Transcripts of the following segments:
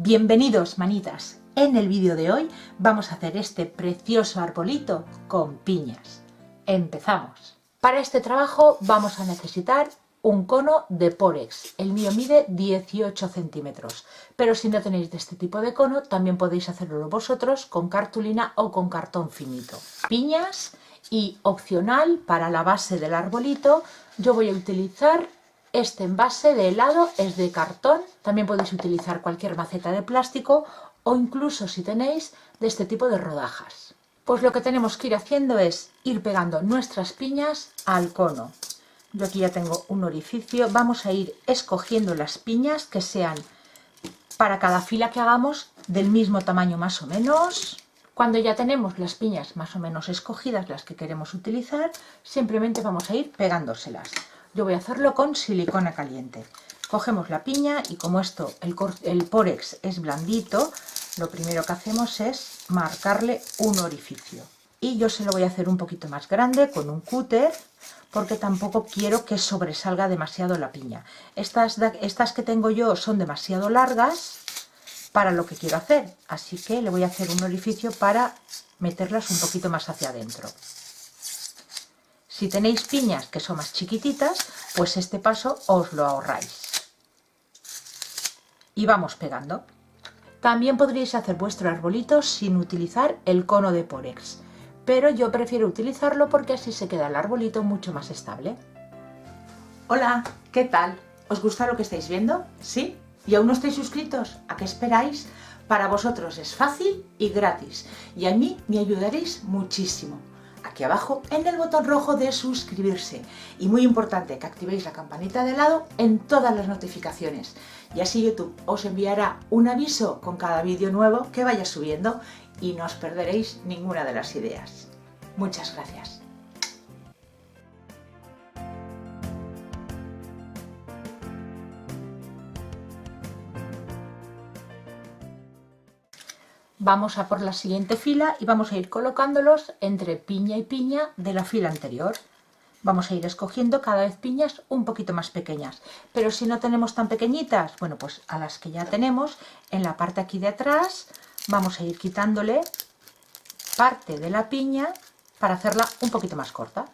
Bienvenidos, manitas. En el vídeo de hoy vamos a hacer este precioso arbolito con piñas. Empezamos. Para este trabajo vamos a necesitar un cono de Pórex. El mío mide 18 centímetros, pero si no tenéis de este tipo de cono, también podéis hacerlo vosotros con cartulina o con cartón finito. Piñas y opcional para la base del arbolito, yo voy a utilizar este envase de helado, es de cartón. También podéis utilizar cualquier maceta de plástico o incluso si tenéis de este tipo de rodajas. Pues lo que tenemos que ir haciendo es ir pegando nuestras piñas al cono. Yo aquí ya tengo un orificio. Vamos a ir escogiendo las piñas que sean para cada fila que hagamos del mismo tamaño más o menos. Cuando ya tenemos las piñas más o menos escogidas, las que queremos utilizar, simplemente vamos a ir pegándoselas. Yo voy a hacerlo con silicona caliente. Cogemos la piña y como esto, el Pórex es blandito, lo primero que hacemos es marcarle un orificio. Y yo se lo voy a hacer un poquito más grande con un cúter, porque tampoco quiero que sobresalga demasiado la piña. Estas que tengo yo son demasiado largas para lo que quiero hacer, así que le voy a hacer un orificio para meterlas un poquito más hacia adentro. Si tenéis piñas que son más chiquititas, pues este paso os lo ahorráis. Y vamos pegando. También podríais hacer vuestro arbolito sin utilizar el cono de Pórex, pero yo prefiero utilizarlo porque así se queda el arbolito mucho más estable. Hola, ¿qué tal? ¿Os gusta lo que estáis viendo? ¿Sí? ¿Y aún no estáis suscritos? ¿A qué esperáis? Para vosotros es fácil y gratis, y a mí me ayudaréis muchísimo. Aquí abajo en el botón rojo de suscribirse, y muy importante que activéis la campanita de lado en todas las notificaciones, y así YouTube os enviará un aviso con cada vídeo nuevo que vaya subiendo y no os perderéis ninguna de las ideas. Muchas gracias. Vamos a por la siguiente fila y vamos a ir colocándolos entre piña y piña de la fila anterior. Vamos a ir escogiendo cada vez piñas un poquito más pequeñas, pero si no tenemos tan pequeñitas, bueno, pues a las que ya tenemos, en la parte aquí de atrás vamos a ir quitándole parte de la piña para hacerla un poquito más corta.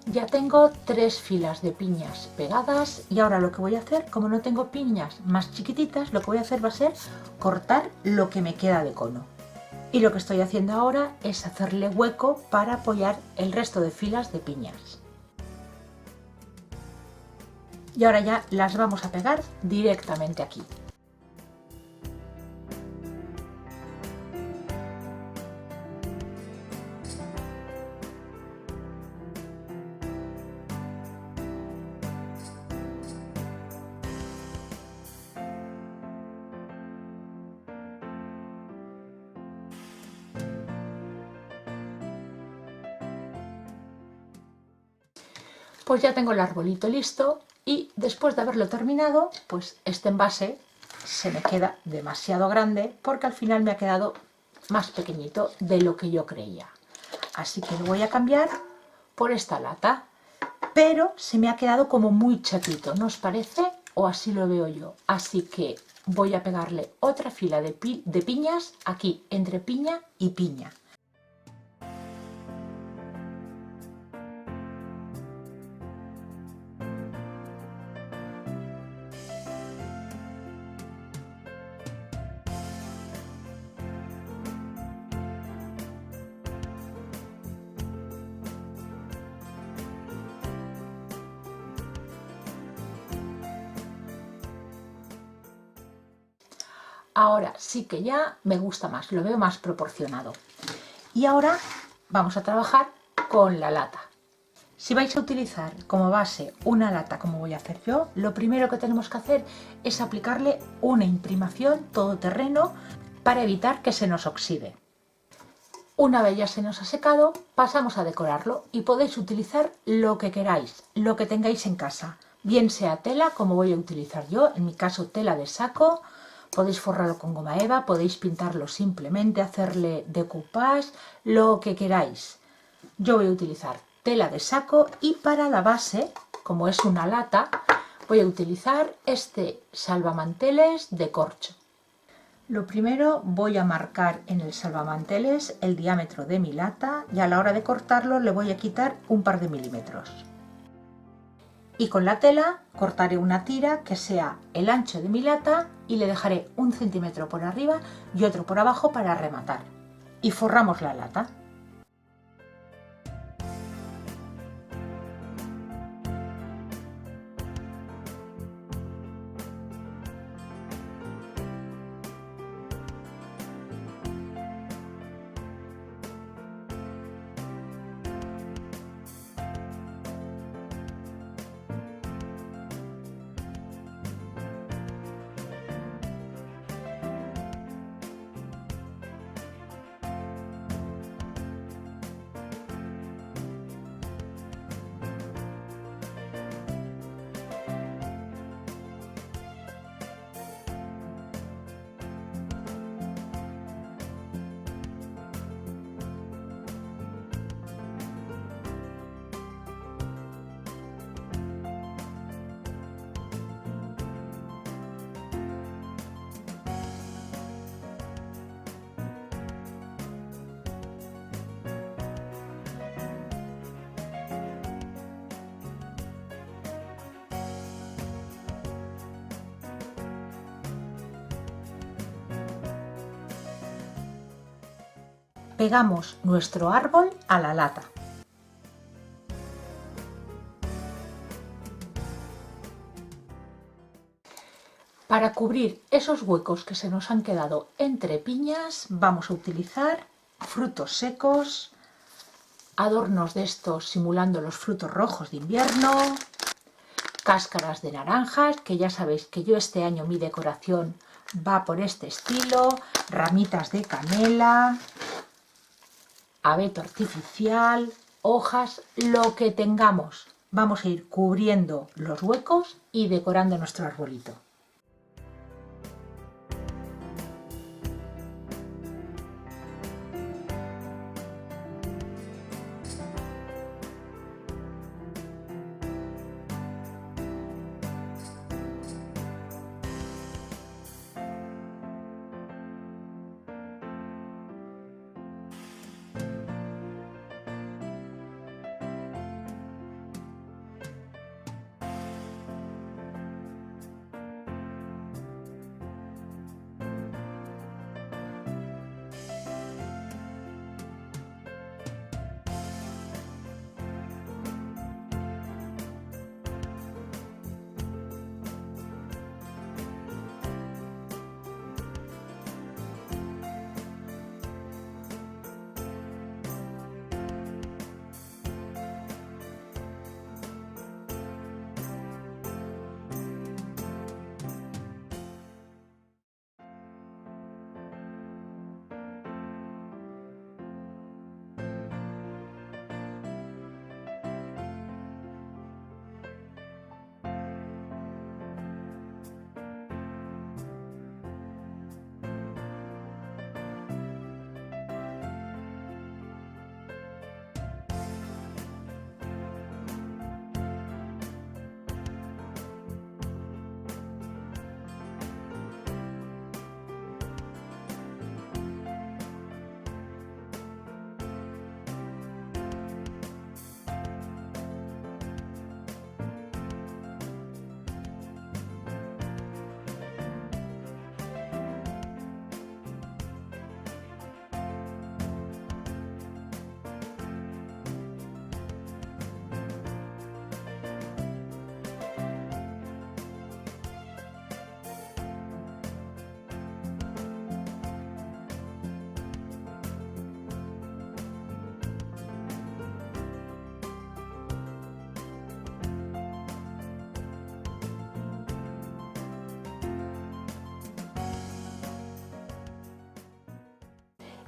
Ya tengo 3 filas de piñas pegadas y ahora lo que voy a hacer, como no tengo piñas más chiquititas, lo que voy a hacer va a ser cortar lo que me queda de cono. Y lo que estoy haciendo ahora es hacerle hueco para apoyar el resto de filas de piñas. Y ahora ya las vamos a pegar directamente aquí. Pues ya tengo el arbolito listo y después de haberlo terminado, pues este envase se me queda demasiado grande porque al final me ha quedado más pequeñito de lo que yo creía. Así que lo voy a cambiar por esta lata, pero se me ha quedado como muy chatito, ¿no os parece? O así lo veo yo. Así que voy a pegarle otra fila de piñas aquí entre piña y piña. Ahora sí que ya me gusta más, lo veo más proporcionado. Y ahora vamos a trabajar con la lata. Si vais a utilizar como base una lata como voy a hacer yo, lo primero que tenemos que hacer es aplicarle una imprimación todoterreno para evitar que se nos oxide. Una vez ya se nos ha secado, pasamos a decorarlo y podéis utilizar lo que queráis, lo que tengáis en casa. Bien sea tela, como voy a utilizar yo, en mi caso tela de saco, podéis forrarlo con goma eva, podéis pintarlo simplemente, hacerle decoupage, lo que queráis. Yo voy a utilizar tela de saco y para la base, como es una lata, voy a utilizar este salvamanteles de corcho. Lo primero voy a marcar en el salvamanteles el diámetro de mi lata y a la hora de cortarlo le voy a quitar un par de milímetros. Y con la tela cortaré una tira que sea el ancho de mi lata y le dejaré 1 centímetro por arriba y otro por abajo para rematar. Y forramos la lata. Pegamos nuestro árbol a la lata. Para cubrir esos huecos que se nos han quedado entre piñas, vamos a utilizar frutos secos, adornos de estos simulando los frutos rojos de invierno, cáscaras de naranjas, que ya sabéis que yo este año mi decoración va por este estilo, ramitas de canela, abeto artificial, hojas, lo que tengamos. Vamos a ir cubriendo los huecos y decorando nuestro arbolito.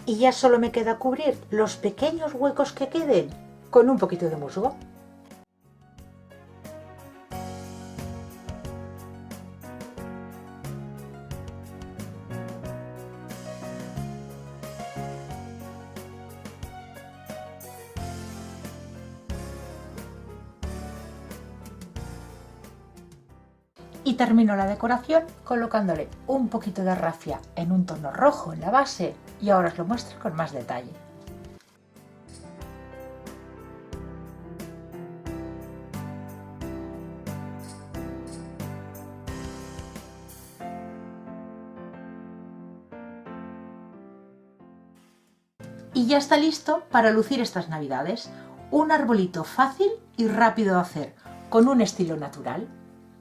Y ya solo me queda cubrir los pequeños huecos que queden con un poquito de musgo. Y termino la decoración colocándole un poquito de rafia en un tono rojo en la base y ahora os lo muestro con más detalle. Y ya está listo para lucir estas navidades. Un arbolito fácil y rápido de hacer, con un estilo natural.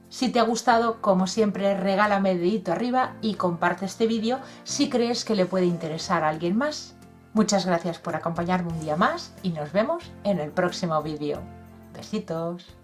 Si te ha gustado, como siempre, regálame dedito arriba y comparte este vídeo si crees que le puede interesar a alguien más. Muchas gracias por acompañarme un día más y nos vemos en el próximo vídeo. Besitos.